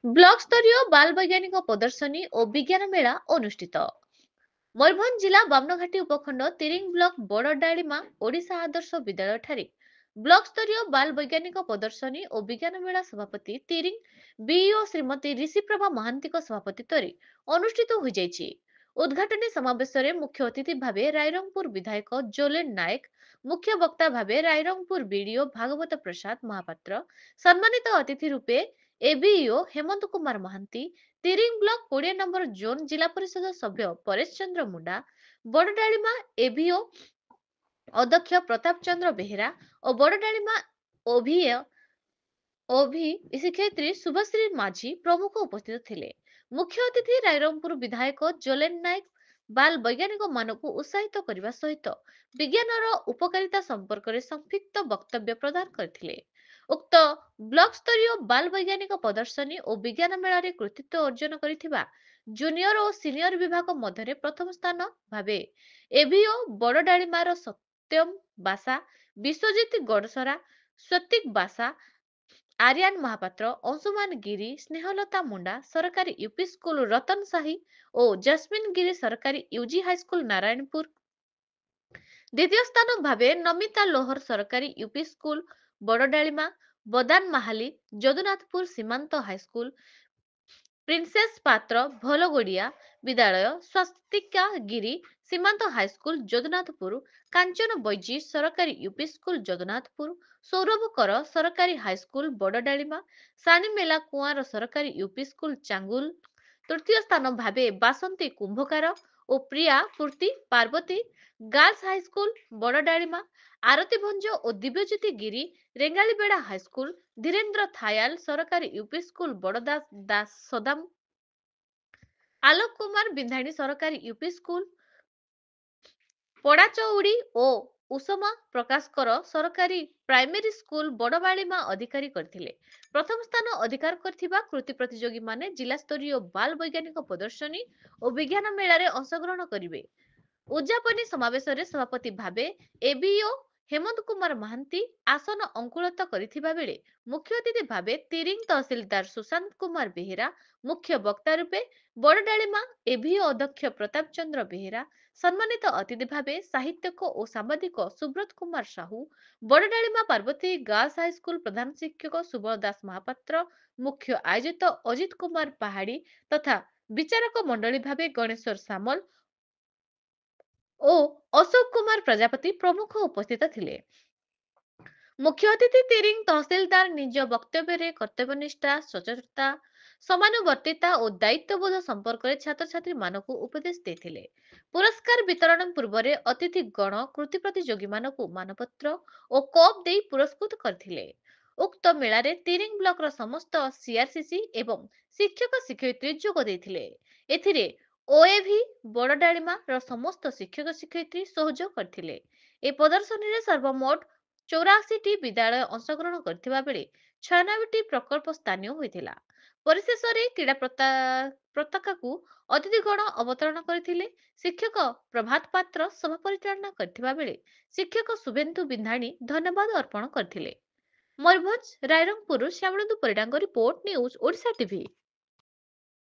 Block ସ୍ତରୀୟ ବାଲ ବୈଜ୍ଞାନିକ ପ୍ରଦର୍ଶନୀ ଓ ବିଜ୍ଞାନ ମେଳା ଅନୁଷ୍ଠିତ। ମୟୂରଭଞ୍ଜ ଜିଲ୍ଲା ବାମନଘାଟୀ ଉପଖଣ୍ଡ ତିରିଙ୍ଗ ବ୍ଲକ ବଡଡାଳିମା ଓଡ଼ିଶା ଆଦର୍ଶ ବିଦ୍ୟାଳୟ ଠାରେ ବ୍ଲକ ସ୍ତରୀୟ ବାଲ ବୈଜ୍ଞାନିକ ପ୍ରଦର୍ଶନୀ ଓ ବିଜ୍ଞାନ ମେଳା ସଭାପତି ତିରିଙ୍ଗ ବିଇଓ ଶ୍ରୀମତୀ ରିଷିପ୍ରଭା ମହାନ୍ତିଙ୍କ ସଭାପତିତ୍ୱରେ ଅନୁଷ୍ଠିତ ହୋଇଯାଇଛି। ଉଦ୍ଘାଟନୀ ସମାବେଶରେ ମୁଖ୍ୟ ଅତିଥି ଭାବେ ରାଇରଙ୍ଗପୁର ବିଧାୟକ ଜୋଲେନ ନାୟକ, ମୁଖ୍ୟ ବକ୍ତା ଭାବେ ରାଇରଙ୍ଗପୁର ବିଡିଓ ଭାଗବତ ପ୍ରସାଦ ମହାପାତ୍ର, ସମ୍ମାନିତ ଅତିଥି ରୂପେ ABEO Hemanta Kumar Mohanty, Tiring block 20 number zone Zilla Parishad ସଭ୍ୟ ପରେଶ ଚନ୍ଦ୍ର ମୁଣ୍ଡା, ବଡଡାଳିମା ଏଭିଓ ଅଧ୍ୟକ୍ଷ ପ୍ରତାପ ଚନ୍ଦ୍ର ବେହେରା ଓ ବଡଡାଳିମା ଓଭିଏ ଓଭି ଶିକ୍ଷୟିତ୍ରୀ ଶୁଭଶ୍ରୀ ମାଝୀ ପ୍ରମୁଖ ଉପସ୍ଥିତ ଥିଲେ। ମୁଖ୍ୟ ଅତିଥି ରାଇରଙ୍ଗପୁର ବିଧାୟକ ଜୋଲେନ ନାୟକ ବାଲ ବୈଜ୍ଞାନିକ ମାନଙ୍କୁ ଉତ୍ସାହିତ କରିବା ସହିତ ବିଜ୍ଞାନର ଉପକାରିତା ସମ୍ପର୍କରେ ସଂକ୍ଷିପ୍ତ ବକ୍ତବ୍ୟ ପ୍ରଦାନ କରିଥିଲେ। ଉକ୍ତ ବ୍ଲକ ସ୍ତରୀୟ ବାଲ ବୈଜ୍ଞାନିକ ପ୍ରଦର୍ଶନୀ ଓ ବିଜ୍ଞାନ ମେଳାରେ କୃତିତ୍ୱ ଅର୍ଜନ କରିଥିବା ଜୁନିୟର ଓ ସିନିୟର ବିଭାଗ ମଧ୍ୟରେ ପ୍ରଥମ ସ୍ଥାନ ଭାବେ ଏଭିଓ ବଡଡାଳିମାର ସତ୍ୟମ ବାସା, ବିଶ୍ୱଜିତ ଗଡ଼ସରା, ସ୍ୱତିକ ବାସା, ଆରିୟାନ ମହାପାତ୍ର, ଅଂଶୁମାନ ଗିରି, ସ୍ନେହଲତା ମୁଣ୍ଡା ସରକାରୀ ୟୁପି ସ୍କୁଲ ରତନ ସାହି ଓ ଜସ୍ମିନ ଗିରି ସରକାରୀ ୟୁଜି ହାଇସ୍କୁଲ ନାରାୟଣପୁର। ଦ୍ୱିତୀୟ ସ୍ଥାନ ଭାବେ ନମିତା ଲୋହର ସରକାରୀ ୟୁପି ସ୍କୁଲ ବଡଡାଳିମା, ବଦାନ ମାହାଲି ଯଦୁନାଥପୁର ସୀମାନ୍ତ ହାଇସ୍କୁଲ, ପ୍ରିନ୍ସେସ୍ ପାତ୍ର ଭଲଗୋଡିଆ ବିଦ୍ୟାଳୟ, ସ୍ୱାସ୍ତିକା ଗିରି ସୀମାନ୍ତ ହାଇସ୍କୁଲ ଯଦୁନାଥପୁର, କାଞ୍ଚନ ବୈଜୀ ସରକାରୀ ୟୁପି ସ୍କୁଲ ଯଦୁନାଥପୁର, ସୌରଭ କର ସରକାରୀ ହାଇସ୍କୁଲ ବଡଡାଳିମା, ସାନି ମେଲା କୁଆଁର ସରକାରୀ ୟୁପି ସ୍କୁଲ ଚାଙ୍ଗୁଲ। ତୃତୀୟ ସ୍ଥାନ ଭାବେ ବାସନ୍ତୀ କୁମ୍ଭକାର ଓ ପ୍ରିୟା ପୂର୍ତ୍ତି ପାର୍ବତୀ ଗାର୍ଲସ ହାଇସ୍କୁଲ ବଡଡାଳିମା, ଆରତୀ ଭଞ୍ଜ ଓ ଦିବ୍ୟଜ୍ୟୋତି ଗିରି ରେଙ୍ଗାଳିବେଡା ହାଇସ୍କୁଲ, ଧୀରେନ୍ଦ୍ର ଥାୟାଲ ସରକାରୀ ୟୁପି ସ୍କୁଲ ବଡଦାସ ଦାସ ସଦାମ, ଆଲୋକ କୁମାର ବିନ୍ଧାଣୀ ସରକାରୀ ୟୁପି ସ୍କୁଲ ପଡାଚଉଡି ଓ ଉଷମା ପ୍ରକାଶକର ସରକାରୀ ପ୍ରାଇମେରୀ ସ୍କୁଲ ବଡବାଳିମା ଅଧିକାରୀ କରିଥିଲେ। ପ୍ରଥମ ସ୍ଥାନ ଅଧିକାର କରିଥିବା କୃତି ପ୍ରତିଯୋଗୀମାନେ ଜିଲ୍ଲାସ୍ତରୀୟ ବାଲ ବୈଜ୍ଞାନିକ ପ୍ରଦର୍ଶନୀ ଓ ବିଜ୍ଞାନ ମେଳାରେ ଅଂଶଗ୍ରହଣ କରିବେ। ଉଦ୍ଯାପନୀ ସମାବେଶରେ ସଭାପତି ଭାବେ ଏବିଇଓ ହେମନ୍ତ କୁମାର ମହାନ୍ତି ଆସନ ଅଙ୍କୁଳତ କରିଥିବା ବେଳେ ମୁଖ୍ୟ ଅତିଥି ଭାବେ ତିରିଙ୍ଗ ତହସିଲଦାର ସୁଶାନ୍ତ କୁମାର ବେହେରା, ମୁଖ୍ୟ ବକ୍ତା ରୂପେ ବଡଡାଳିମା ଏଭିଓ ଅଧ୍ୟକ୍ଷ ପ୍ରତାପ ଚନ୍ଦ୍ର ବେହେରା, ସମ୍ମାନିତ ଅତିଥି ଭାବେ ସାହିତ୍ୟକ ଓ ସାମ୍ବାଦିକ ସୁବ୍ରତ କୁମାର ସାହୁ, ବଡଡାଳିମା ପାର୍ବତୀ ଗାର୍ଲସ ହାଇସ୍କୁଲ ପ୍ରଧାନ ଶିକ୍ଷକ ସୁବଳ ଦାସ ମହାପାତ୍ର, ମୁଖ୍ୟ ଆୟୋଜିତ ଅଜିତ କୁମାର ପାହାଡି ତଥା ବିଚାରକ ମଣ୍ଡଳୀ ଭାବେ ଗଣେଶ୍ୱର ସାମଲ ଓ ଅଶୋକ କୁମାର ପ୍ରଜାପତି ପ୍ରମୁଖ ଉପସ୍ଥିତ ଥିଲେ। ମୁଖ୍ୟ ଅତିଥି ତିରିଙ୍ଗ ତହସିଲଦାର ନିଜ ବକ୍ତବ୍ୟରେ କର୍ତ୍ତବ୍ୟନିଷ୍ଠା, ସଚ୍ଚୋଟତା, ସମାନୁବର୍ତ୍ତିତା ଓ ଦାୟିତ୍ୱବୋଧ ସମ୍ପର୍କରେ ଛାତ୍ରଛାତ୍ରୀମାନଙ୍କୁ ଉପଦେଶ ଦେଇଥିଲେ। ପୁରସ୍କାର ବିତରଣ ପୂର୍ବରେ ଅତିଥି ଗଣ କୃତି ପ୍ରତିଯୋଗୀମାନଙ୍କୁ ମାନପତ୍ର ଓ କପ୍ ଦେଇ ପୁରସ୍କୃତ କରିଥିଲେ। ଉକ୍ତ ମେଳାରେ ତିରିଙ୍ଗ ବ୍ଲକର ସମସ୍ତ ସିଆରସିସି ଏବଂ ଶିକ୍ଷକ ଶିକ୍ଷୟିତ୍ରୀ ଯୋଗ ଦେଇଥିଲେ। ଏଥିରେ ଓଏଭି ବଡଡାଳିମାର ସମସ୍ତ ଶିକ୍ଷକ ଶିକ୍ଷୟିତ୍ରୀ ସହଯୋଗ କରିଥିଲେ। ଏ ପ୍ରଦର୍ଶନୀରେ ସର୍ବମୋଟ 84ଟି ବିଦ୍ୟାଳୟ ଅଂଶଗ୍ରହଣ କରିଥିବା ବେଳେ 96ଟି ପ୍ରକଳ୍ପ ସ୍ଥାନୀୟ ହୋଇଥିଲା। ପରିଶେଷରେ କ୍ରୀଡା ପତାକାକୁ ଅତିଥିଗଣ ଅବତରଣ କରିଥିଲେ। ଶିକ୍ଷକ ପ୍ରଭାତ ପାତ୍ର ସଭା ପରିଚାଳନା କରିଥିବା ବେଳେ ଶିକ୍ଷକ ଶୁଭେନ୍ଦୁ ବିନ୍ଧାଣୀ ଧନ୍ୟବାଦ ଅର୍ପଣ କରିଥିଲେ। ମୟୂରଭଞ୍ଜ ରାଇରଙ୍ଗପୁରରୁ ଶ୍ୟାମଳନ୍ଦୁ ପରିଡାଙ୍କ ରିପୋର୍ଟ, ନ୍ୟୁଜ ଓଡ଼ିଶା ଟିଭି।